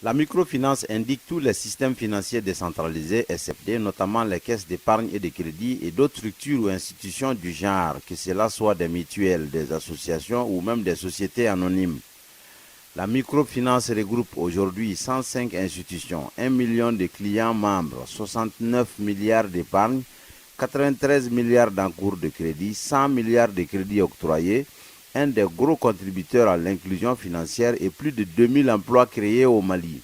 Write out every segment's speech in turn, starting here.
La microfinance indique tous les systèmes financiers décentralisés, SFD, notamment les caisses d'épargne et de crédit et d'autres structures ou institutions du genre, que cela soit des mutuelles, des associations ou même des sociétés anonymes. La microfinance regroupe aujourd'hui 105 institutions, 1 million de clients membres, 69 milliards d'épargne, 93 milliards d'encours de crédit, 100 milliards de crédits octroyés, un des gros contributeurs à l'inclusion financière et plus de 2000 emplois créés au Mali.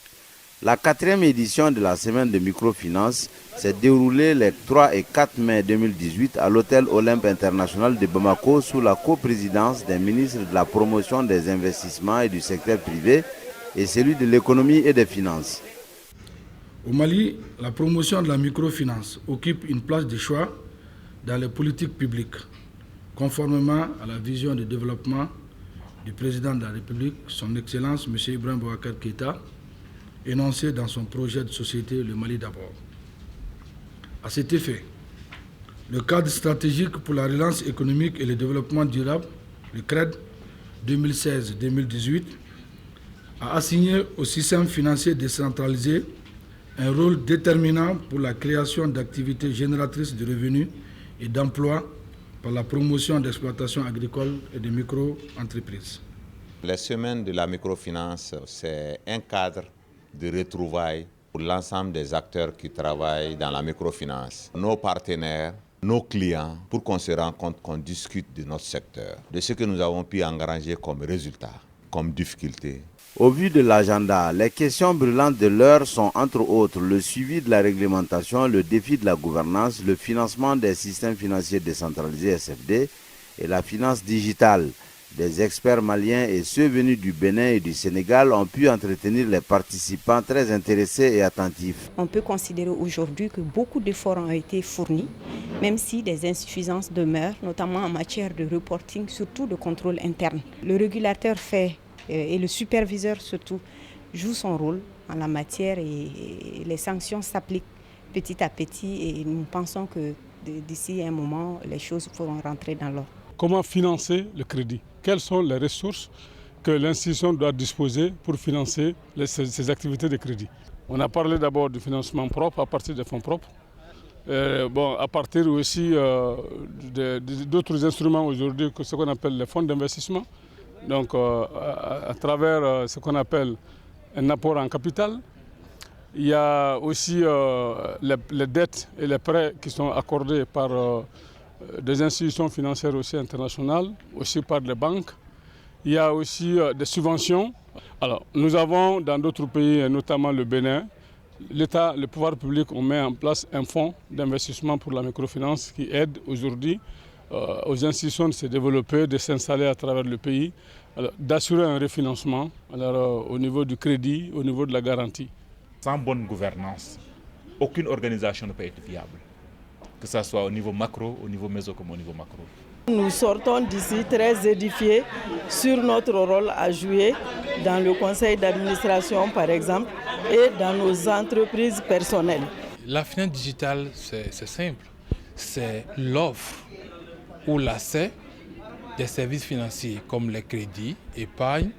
La 4e édition de la semaine de microfinance s'est déroulée les 3 et 4 mai 2018 à l'hôtel Olympe International de Bamako sous la coprésidence des ministres de la promotion des investissements et du secteur privé et celui de l'économie et des finances. Au Mali, la promotion de la microfinance occupe une place de choix dans les politiques publiques, conformément à la vision de développement du président de la République, son Excellence M. Ibrahim Boubacar Keïta, énoncée dans son projet de société Le Mali d'abord. À cet effet, le cadre stratégique pour la relance économique et le développement durable, le CRED 2016-2018, a assigné au système financier décentralisé un rôle déterminant pour la création d'activités génératrices de revenus et d'emplois par la promotion d'exploitations agricoles et de micro-entreprises. Les semaines de la microfinance, c'est un cadre de retrouvailles pour l'ensemble des acteurs qui travaillent dans la microfinance, nos partenaires, nos clients, pour qu'on se rende compte, qu'on discute de notre secteur, de ce que nous avons pu engranger comme résultats, comme difficultés. Au vu de l'agenda, les questions brûlantes de l'heure sont entre autres le suivi de la réglementation, le défi de la gouvernance, le financement des systèmes financiers décentralisés SFD et la finance digitale. Des experts maliens et ceux venus du Bénin et du Sénégal ont pu entretenir les participants très intéressés et attentifs. On peut considérer aujourd'hui que beaucoup d'efforts ont été fournis, même si des insuffisances demeurent, notamment en matière de reporting, surtout de contrôle interne. Le régulateur fait et le superviseur surtout joue son rôle en la matière et les sanctions s'appliquent petit à petit et nous pensons que d'ici un moment, les choses pourront rentrer dans l'ordre. Comment financer le crédit? Quelles sont les ressources que l'institution doit disposer pour financer ces activités de crédit? On a parlé d'abord du financement propre à partir des fonds propres. À partir aussi d'autres instruments aujourd'hui, ce qu'on appelle les fonds d'investissement. Donc à travers ce qu'on appelle un apport en capital. Il y a aussi les dettes et les prêts qui sont accordés par des institutions financières aussi internationales, aussi par les banques. Il y a aussi des subventions. Alors, nous avons dans d'autres pays, notamment le Bénin, l'État, le pouvoir public, on met en place un fonds d'investissement pour la microfinance qui aide aujourd'hui aux institutions de se développer, de s'installer à travers le pays, d'assurer un refinancement au niveau du crédit, au niveau de la garantie. Sans bonne gouvernance, aucune organisation ne peut être viable, que ce soit au niveau macro, au niveau méso comme au niveau macro. Nous sortons d'ici très édifiés sur notre rôle à jouer dans le conseil d'administration par exemple et dans nos entreprises personnelles. La finance digitale, c'est simple, c'est l'offre ou l'accès des services financiers comme les crédits, épargne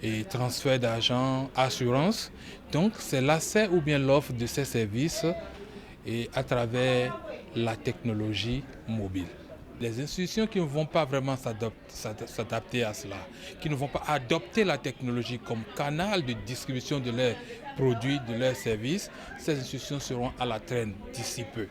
et transfert d'argent, assurance. Donc c'est l'accès ou bien l'offre de ces services et à travers la technologie mobile. Les institutions qui ne vont pas vraiment s'adapter à cela, qui ne vont pas adopter la technologie comme canal de distribution de leurs produits, de leurs services, ces institutions seront à la traîne d'ici peu.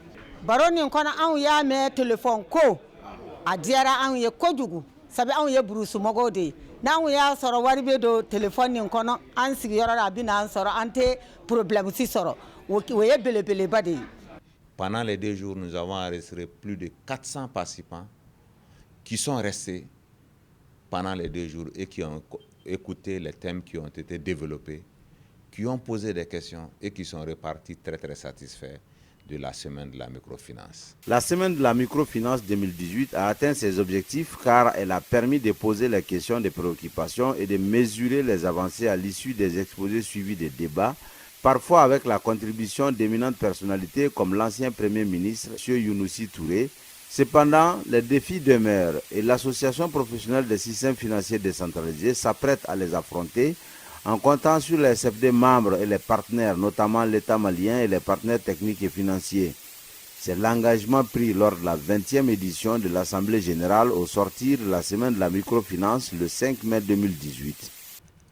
A diara an ye kojugu sabi an ye burusu mogo de na an ya soro wari be do telephone nin kono an sigi yoro da bi na an soro ante problème si soro wo ye belebele ba de. Pendant les 2 jours, nous avons enregistré plus de 400 participants qui sont restés pendant les 2 jours et qui ont écouté les thèmes qui ont été développés, qui ont posé des questions et qui sont repartis très très satisfaits de la semaine de la microfinance. La semaine de la microfinance 2018 a atteint ses objectifs car elle a permis de poser les questions de préoccupation et de mesurer les avancées à l'issue des exposés suivis des débats, parfois avec la contribution d'éminentes personnalités comme l'ancien Premier ministre, M. Younousi Touré. Cependant, les défis demeurent et l'Association professionnelle des systèmes financiers décentralisés s'apprête à les affronter En comptant sur les SFD membres et les partenaires, notamment l'État malien et les partenaires techniques et financiers. C'est l'engagement pris lors de la 20e édition de l'Assemblée générale au sortir de la semaine de la microfinance le 5 mai 2018.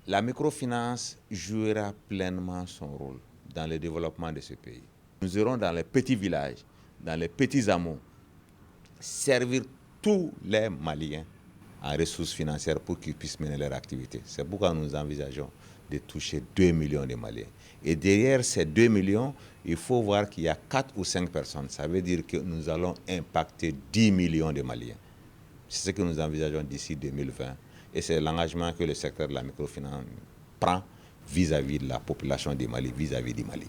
La microfinance jouera pleinement son rôle dans le développement de ce pays. Nous irons dans les petits villages, dans les petits hameaux, servir tous les Maliens en ressources financières pour qu'ils puissent mener leur activité. C'est pourquoi nous envisageons de toucher 2 millions de Maliens. Et derrière ces 2 millions, il faut voir qu'il y a 4 ou 5 personnes. Ça veut dire que nous allons impacter 10 millions de Maliens. C'est ce que nous envisageons d'ici 2020. Et c'est l'engagement que le secteur de la microfinance prend vis-à-vis de la population du Mali, vis-à-vis du Mali.